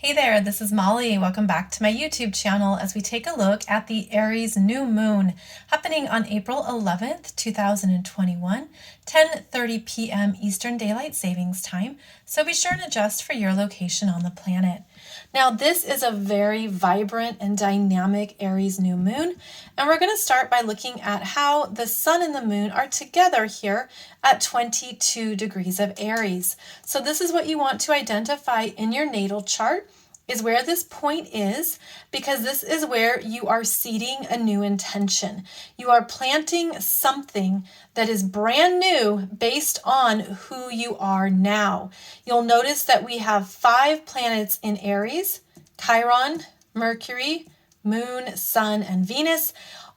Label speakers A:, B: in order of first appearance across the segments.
A: Hey there, this is Molly. Welcome back to my YouTube channel as we take a look at the Aries New Moon happening on April 11th, 2021, 10:30 p.m. Eastern Daylight Savings Time. So be sure and adjust for your location on the planet. Now, this is a very vibrant and dynamic Aries New Moon, and we're going to start by looking at how the Sun and the Moon are together here at 22 degrees of Aries. So this is what you want to identify in your natal chart, is where this point is, because this is where you are seeding a new intention. You are planting something that is brand new based on who you are now. You'll notice that we have 5 planets in Aries: Chiron, Mercury, Moon, Sun, and Venus,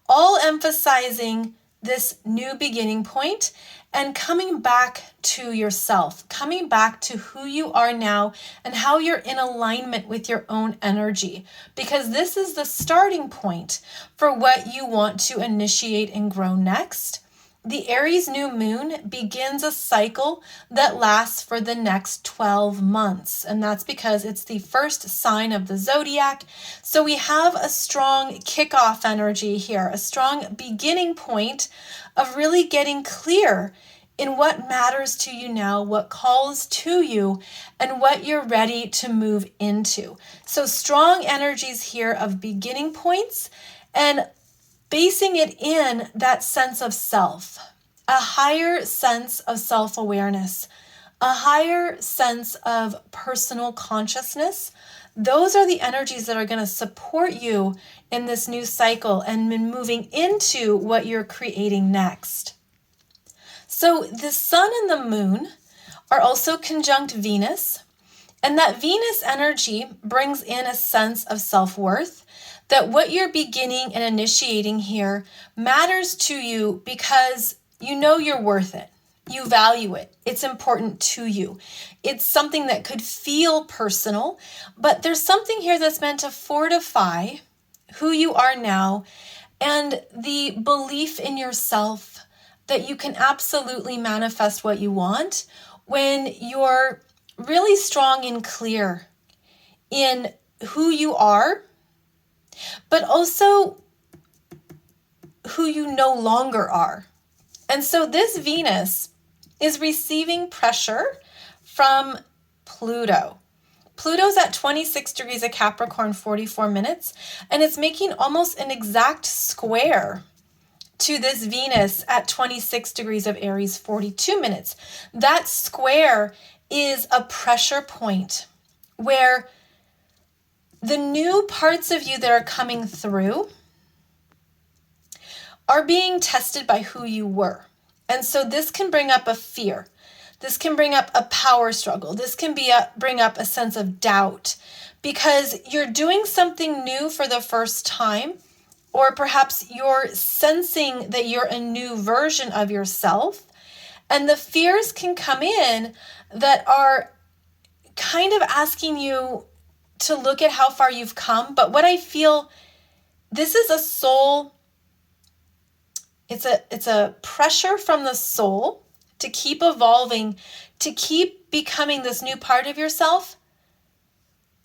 A: all emphasizing this new beginning point and coming back to yourself, coming back to who you are now and how you're in alignment with your own energy, because this is the starting point for what you want to initiate and grow next. The Aries New Moon begins a cycle that lasts for the next 12 months, and that's because it's the first sign of the zodiac. So we have a strong kickoff energy here, a strong beginning point of really getting clear in what matters to you now, what calls to you, and what you're ready to move into. So strong energies here of beginning points and basing it in that sense of self, a higher sense of self-awareness, a higher sense of personal consciousness. Those are the energies that are going to support you in this new cycle and in moving into what you're creating next. So the Sun and the Moon are also conjunct Venus, and that Venus energy brings in a sense of self-worth, that what you're beginning and initiating here matters to you because you know you're worth it. You value it. It's important to you. It's something that could feel personal, but there's something here that's meant to fortify who you are now and the belief in yourself that you can absolutely manifest what you want when you're really strong and clear in who you are, but also who you no longer are. And so this Venus is receiving pressure from Pluto. Pluto's at 26 degrees of Capricorn, 44 minutes, and it's making almost an exact square to this Venus at 26 degrees of Aries, 42 minutes. That square is a pressure point where the new parts of you that are coming through are being tested by who you were. And so this can bring up a fear. This can bring up a power struggle. This can bring up a sense of doubt because you're doing something new for the first time, or perhaps you're sensing that you're a new version of yourself. And the fears can come in that are kind of asking you to look at how far you've come. But what I feel, this is a soul, it's a pressure from the soul to keep evolving, to keep becoming this new part of yourself,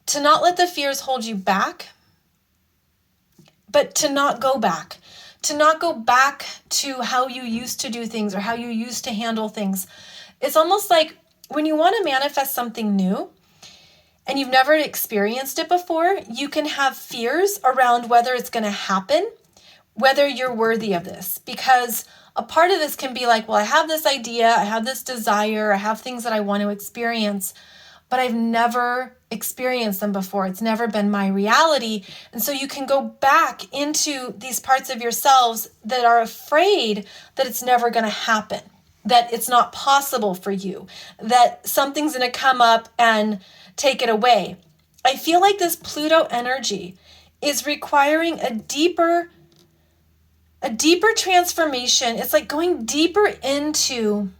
A: to not let the fears hold you back, but to not go back to how you used to do things or how you used to handle things. It's almost like when you want to manifest something new and you've never experienced it before, you can have fears around whether it's going to happen, whether you're worthy of this, because a part of this can be like, well, I have this idea, I have this desire, I have things that I want to experience, but I've never experienced them before. It's never been my reality. And so you can go back into these parts of yourselves that are afraid that it's never going to happen, that it's not possible for you, that something's going to come up and take it away. I feel like this Pluto energy is requiring a deeper transformation. It's like going deeper into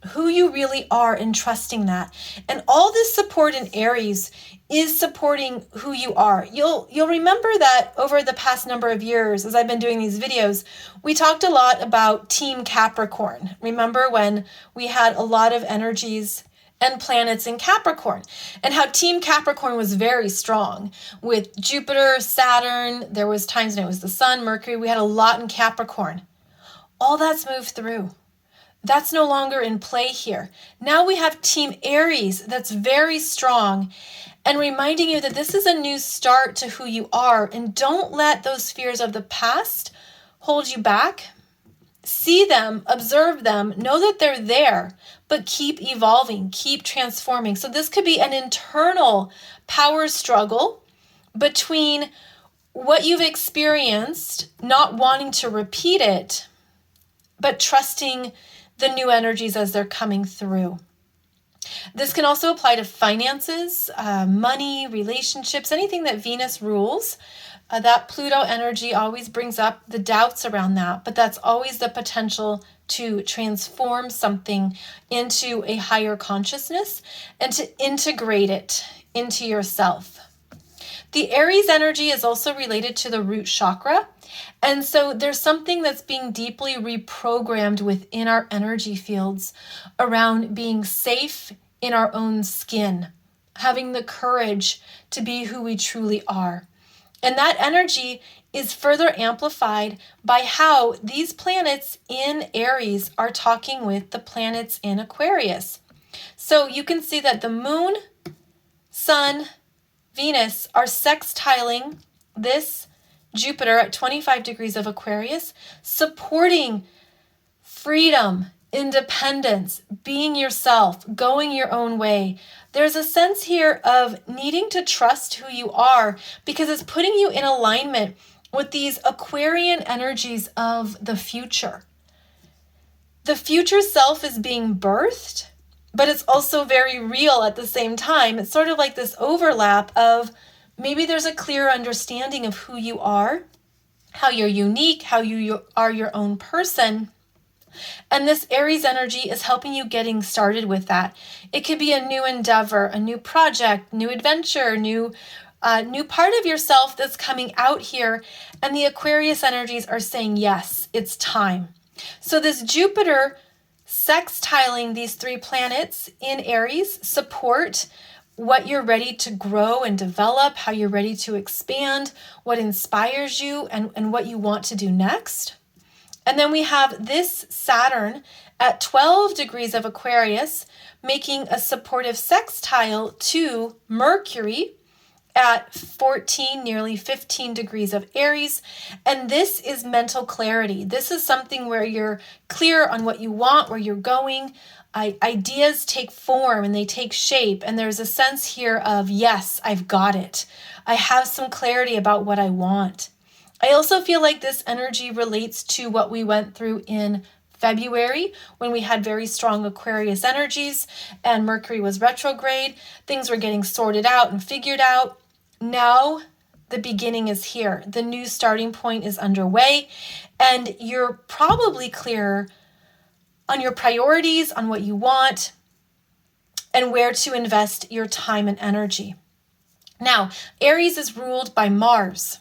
A: who you really are and trusting that. And all this support in Aries is supporting who you are. You'll remember that over the past number of years, as I've been doing these videos, we talked a lot about Team Capricorn. Remember when we had a lot of energies and planets in Capricorn, and how Team Capricorn was very strong with Jupiter, Saturn. There was times when it was the Sun, Mercury. We had a lot in Capricorn. All that's moved through. That's no longer in play here. Now we have Team Aries that's very strong and reminding you that this is a new start to who you are, and don't let those fears of the past hold you back. See them, observe them, know that they're there, but keep evolving, keep transforming. So this could be an internal power struggle between what you've experienced, not wanting to repeat it, but trusting the new energies as they're coming through. This can also apply to finances, money, relationships, anything that Venus rules. That Pluto energy always brings up the doubts around that, but that's always the potential to transform something into a higher consciousness and to integrate it into yourself. The Aries energy is also related to the root chakra. And so there's something that's being deeply reprogrammed within our energy fields around being safe in our own skin, having the courage to be who we truly are. And that energy is further amplified by how these planets in Aries are talking with the planets in Aquarius. So you can see that the moon, sun, Venus are sextiling this Jupiter at 25 degrees of Aquarius, supporting freedom, independence, being yourself, going your own way. There's a sense here of needing to trust who you are because it's putting you in alignment with these Aquarian energies of the future. The future self is being birthed, but it's also very real at the same time. It's sort of like this overlap of maybe there's a clear understanding of who you are, how you're unique, how you are your own person. And this Aries energy is helping you getting started with that. It could be a new endeavor, a new project, new adventure, new part of yourself that's coming out here. And the Aquarius energies are saying, yes, it's time. So this Jupiter sextiling these three planets in Aries support what you're ready to grow and develop, how you're ready to expand, what inspires you, and what you want to do next. And then we have this Saturn at 12 degrees of Aquarius, making a supportive sextile to Mercury at 14, nearly 15 degrees of Aries. And this is mental clarity. This is something where you're clear on what you want, where you're going. Ideas take form and they take shape. And there's a sense here of, yes, I've got it. I have some clarity about what I want. I also feel like this energy relates to what we went through in February when we had very strong Aquarius energies and Mercury was retrograde. Things were getting sorted out and figured out. Now the beginning is here. The new starting point is underway, and you're probably clearer on your priorities, on what you want, and where to invest your time and energy. Now, Aries is ruled by Mars.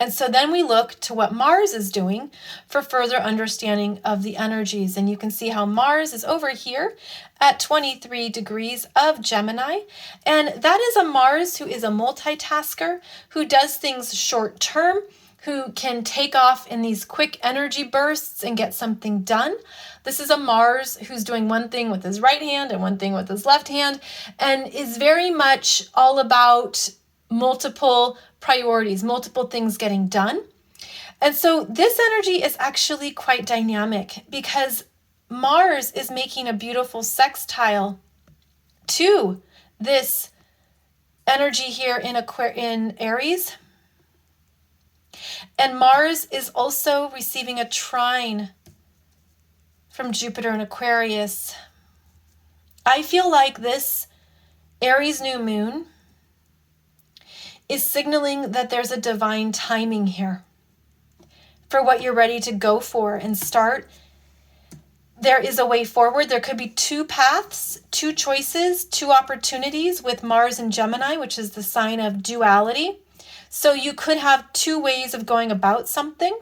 A: And so then we look to what Mars is doing for further understanding of the energies. And you can see how Mars is over here at 23 degrees of Gemini. And that is a Mars who is a multitasker, who does things short term, who can take off in these quick energy bursts and get something done. This is a Mars who's doing one thing with his right hand and one thing with his left hand, and is very much all about multiple priorities, multiple things getting done. And so this energy is actually quite dynamic because Mars is making a beautiful sextile to this energy here in Aries. And Mars is also receiving a trine from Jupiter in Aquarius. I feel like this Aries New Moon is signaling that there's a divine timing here for what you're ready to go for and start. There is a way forward. There could be two paths, two choices, two opportunities with Mars and Gemini, which is the sign of duality. So you could have two ways of going about something.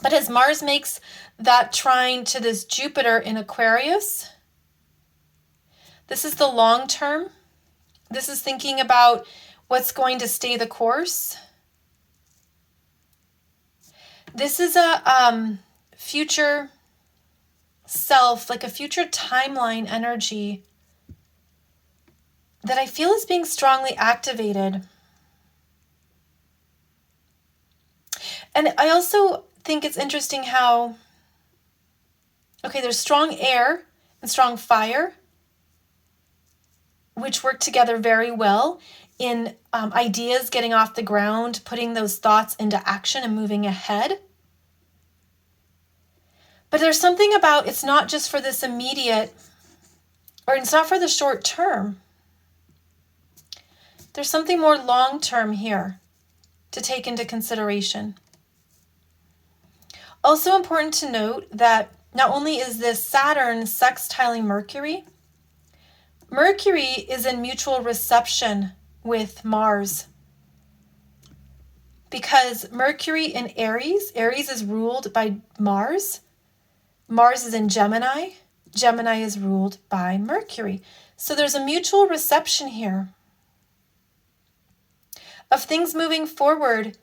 A: But as Mars makes that trine to this Jupiter in Aquarius, This is the long term. This is thinking about what's going to stay the course. This is a future self, like a future timeline energy that I feel is being strongly activated. And I also think it's interesting how, okay, there's strong air and strong fire, which work together very well in ideas getting off the ground, putting those thoughts into action and moving ahead. But there's something about it's not just for this immediate, or it's not for the short term. There's something more long term here to take into consideration. Also important to note that not only is this Saturn sextiling Mercury, Mercury is in mutual reception with Mars. Because Mercury in Aries is ruled by Mars. Mars is in Gemini. Gemini is ruled by Mercury. So there's a mutual reception here of things moving forward,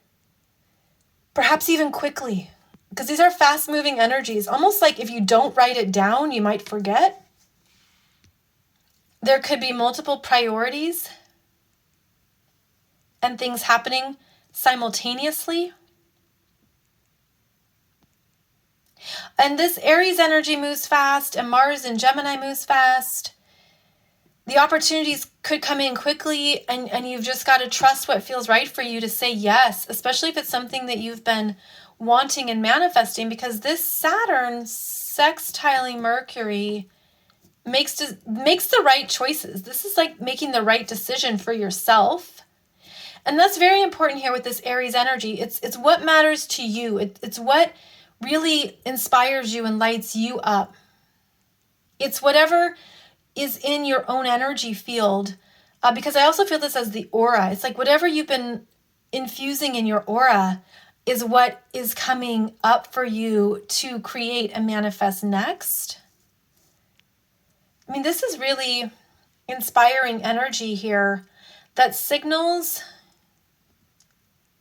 A: perhaps even quickly. Because these are fast-moving energies, almost like if you don't write it down, you might forget. There could be multiple priorities and things happening simultaneously. And this Aries energy moves fast, and Mars in Gemini moves fast. The opportunities could come in quickly, and you've just got to trust what feels right for you to say yes, especially if it's something that you've been wanting and manifesting, because this Saturn sextiling Mercury makes the right choices. This is like making the right decision for yourself. And that's very important here with this Aries energy. It's what matters to you. It's what really inspires you and lights you up. It's whatever is in your own energy field. Because I also feel this as the aura. It's like whatever you've been infusing in your aura is what is coming up for you to create and manifest next. I mean, this is really inspiring energy here that signals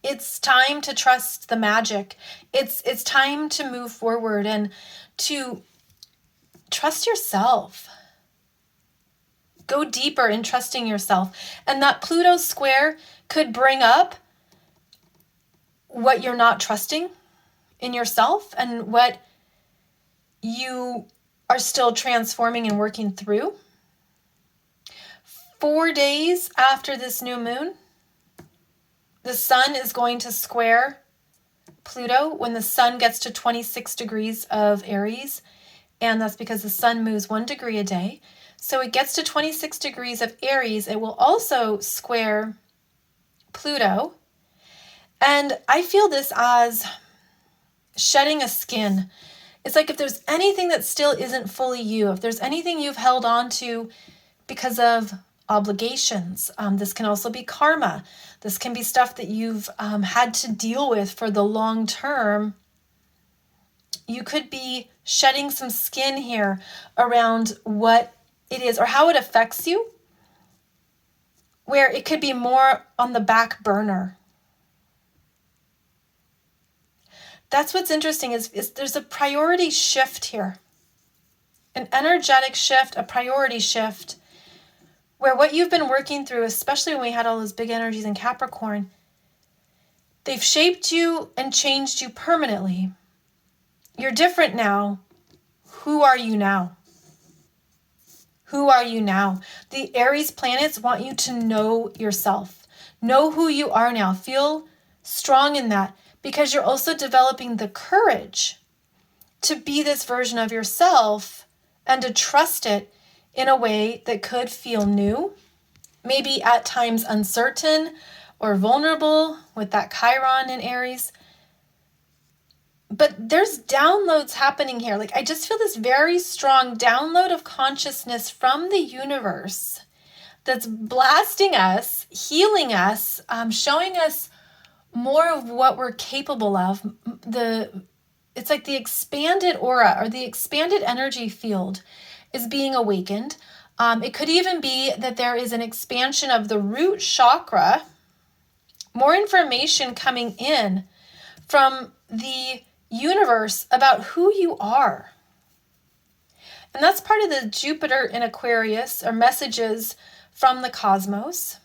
A: it's time to trust the magic. It's time to move forward and to trust yourself. Go deeper in trusting yourself. And that Pluto square could bring up what you're not trusting in yourself and what you are still transforming and working through. 4 days after this new moon, the sun is going to square Pluto when the sun gets to 26 degrees of Aries. And that's because the sun moves 1 degree a day. So it gets to 26 degrees of Aries. It will also square Pluto. And I feel this as shedding a skin. It's like if there's anything that still isn't fully you, if there's anything you've held on to because of obligations, this can also be karma. This can be stuff that you've had to deal with for the long term. You could be shedding some skin here around what it is or how it affects you, where it could be more on the back burner. That's what's interesting is there's a priority shift here, an energetic shift, a priority shift, where what you've been working through, especially when we had all those big energies in Capricorn, they've shaped you and changed you permanently. You're different now. Who are you now? Who are you now? The Aries planets want you to know yourself. Know who you are now. Feel strong in that, because you're also developing the courage to be this version of yourself and to trust it in a way that could feel new, maybe at times uncertain or vulnerable with that Chiron in Aries. But there's downloads happening here. Like I just feel this very strong download of consciousness from the universe that's blasting us, healing us, showing us more of what we're capable of. It's like the expanded aura or the expanded energy field is being awakened. It could even be that there is an expansion of the root chakra, more information coming in from the universe about who you are. And that's part of the Jupiter in Aquarius, or messages from the cosmos.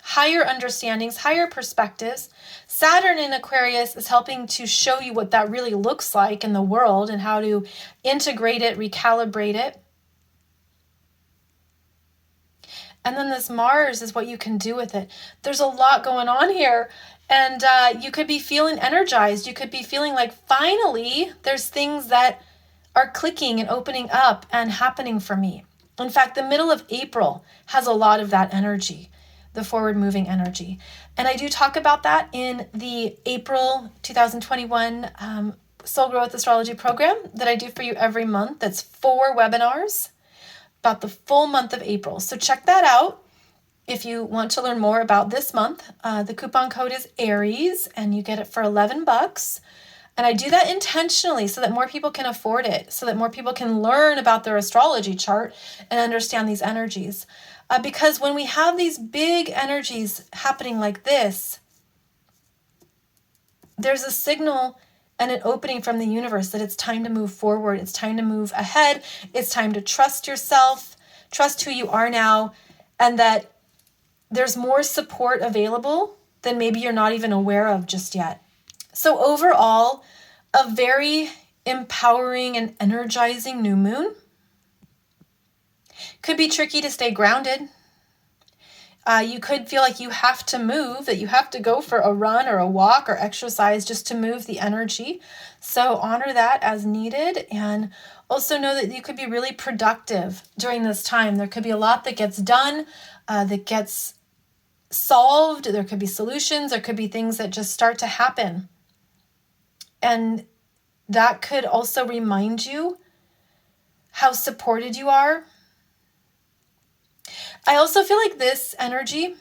A: Higher understandings, higher perspectives. Saturn in Aquarius is helping to show you what that really looks like in the world and how to integrate it, recalibrate it. And then this Mars is what you can do with it. There's a lot going on here. And you could be feeling energized. You could be feeling like finally there's things that are clicking and opening up and happening for me. In fact, the middle of April has a lot of that energy, the forward moving energy. And I do talk about that in the April 2021 Soul Growth Astrology program that I do for you every month. That's 4 webinars about the full month of April. So check that out if you want to learn more about this month. The coupon code is Aries and you get it for $11. And I do that intentionally so that more people can afford it, so that more people can learn about their astrology chart and understand these energies. Because when we have these big energies happening like this, there's a signal and an opening from the universe that it's time to move forward. It's time to move ahead. It's time to trust yourself, trust who you are now, and that there's more support available than maybe you're not even aware of just yet. So overall, a very empowering and energizing new moon. Could be tricky to stay grounded. You could feel like you have to move, that you have to go for a run or a walk or exercise just to move the energy. So honor that as needed, and also know that you could be really productive during this time. There could be a lot that gets done, that gets solved. There could be solutions. There could be things that just start to happen. And that could also remind you how supported you are. I also feel like this energy,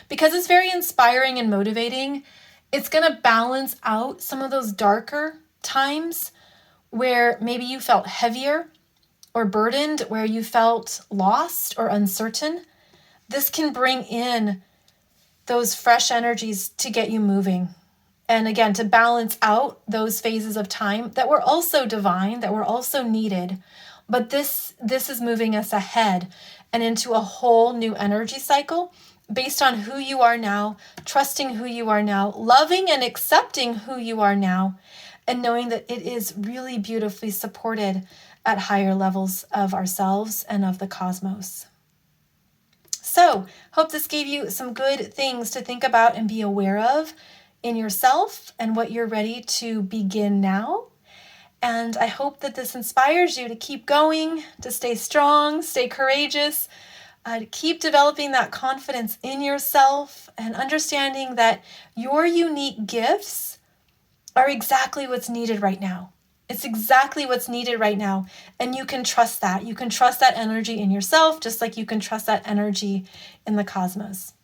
A: because it's very inspiring and motivating, it's going to balance out some of those darker times where maybe you felt heavier or burdened, where you felt lost or uncertain. This can bring in those fresh energies to get you moving. And again, to balance out those phases of time that were also divine, that were also needed. But this is moving us ahead and into a whole new energy cycle based on who you are now, trusting who you are now, loving and accepting who you are now, and knowing that it is really beautifully supported at higher levels of ourselves and of the cosmos. So, hope this gave you some good things to think about and be aware of in yourself and what you're ready to begin now. And I hope that this inspires you to keep going, to stay strong, stay courageous, to keep developing that confidence in yourself and understanding that your unique gifts are exactly what's needed right now. It's exactly what's needed right now. And you can trust that. You can trust that energy in yourself, just like you can trust that energy in the cosmos.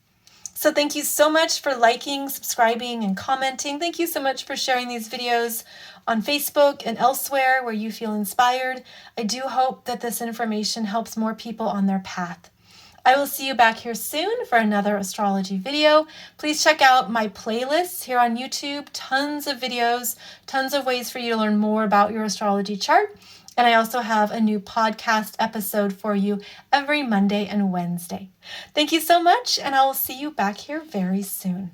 A: So thank you so much for liking, subscribing, and commenting. Thank you so much for sharing these videos on Facebook and elsewhere where you feel inspired. I do hope that this information helps more people on their path. I will see you back here soon for another astrology video. Please check out my playlists here on YouTube. Tons of videos, tons of ways for you to learn more about your astrology chart. And I also have a new podcast episode for you every Monday and Wednesday. Thank you so much, and I will see you back here very soon.